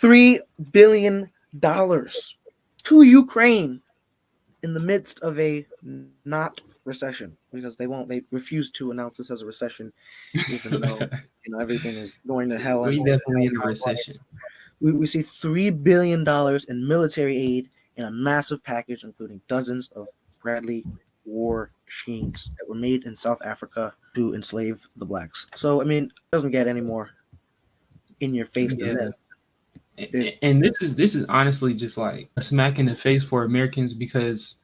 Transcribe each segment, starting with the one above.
$3 billion to Ukraine in the midst of a not recession, because they refuse to announce this as a recession, even though everything is going to hell. We definitely in a recession. We see $3 billion in military aid in a massive package, including dozens of Bradley war machines that were made in South Africa to enslave the blacks. So, I mean, it doesn't get any more in your face than this. And this is honestly just like a smack in the face for Americans, because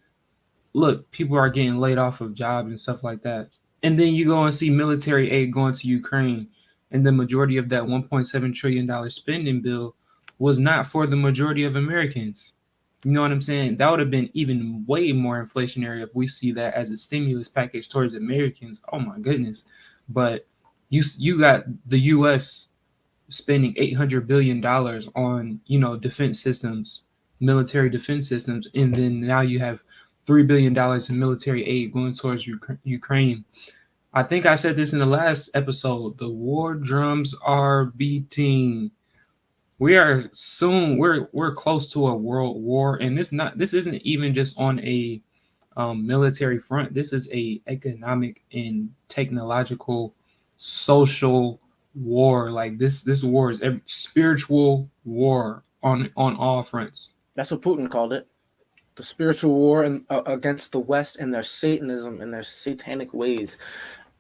look, people are getting laid off of jobs and stuff like that. And then you go and see military aid going to Ukraine, and the majority of that $1.7 trillion spending bill was not for the majority of Americans. You know what I'm saying? That would have been even way more inflationary if we see that as a stimulus package towards Americans. Oh my goodness. But you got the US spending $800 billion on, defense systems, military defense systems, and then now you have $3 billion in military aid going towards Ukraine. I think I said this in the last episode. The war drums are beating. We are soon. We're close to a world war, and this isn't even just on a military front. This is a economic and technological, social war. Like this war is a spiritual war on all fronts. That's what Putin called it. The spiritual war against the West and their Satanism and their satanic ways.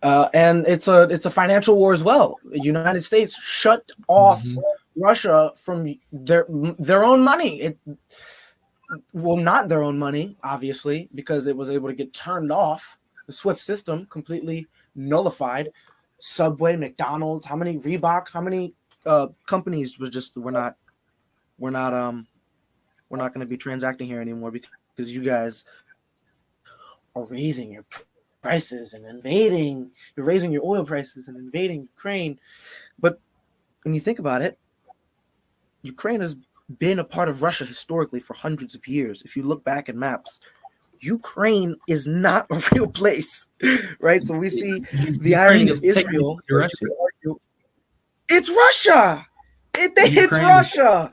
And it's a financial war as well. The United States shut off Russia from their own money. Not their own money, obviously, because it was able to get turned off. The SWIFT system completely nullified. Subway, McDonald's, how many Reebok, how many companies was just we're not going to be transacting here anymore because you guys are raising your prices and invading. You're raising your oil prices and invading Ukraine. But when you think about it, Ukraine has been a part of Russia historically for hundreds of years. If you look back at maps, Ukraine is not a real place, right? So we see the irony of Israel. It's Russia. It's Russia.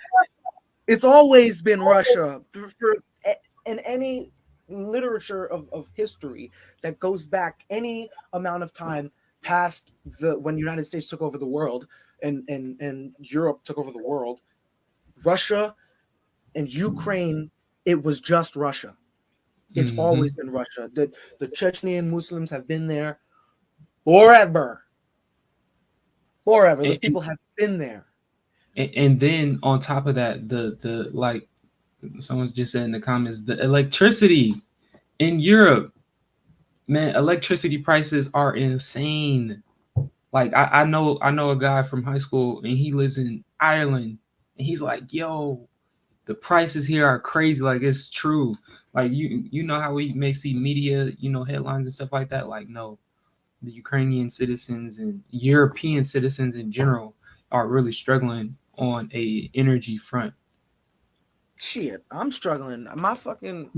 It's always been Russia. In any literature of history that goes back any amount of time past when the United States took over the world and Europe took over the world, Russia and Ukraine, it was just Russia. It's always been Russia. The Chechenian Muslims have been there forever. Those people have been there. And then on top of that, the like someone just said in the comments, the electricity in Europe, man, electricity prices are insane. Like I know a guy from high school and he lives in Ireland, and he's like, yo, the prices here are crazy. Like, it's true. Like you know how we may see media, headlines and stuff like that. Like, no, the Ukrainian citizens and European citizens in general are really struggling on a energy front. Shit, I'm struggling. My fucking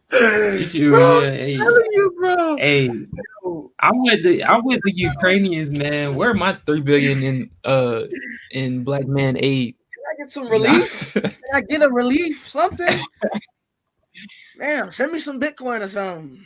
Hey, I'm with the Ukrainians, man. Where are my $3 billion in black man aid? Can I get some relief? Can I get a relief? Something? Man, send me some Bitcoin or something.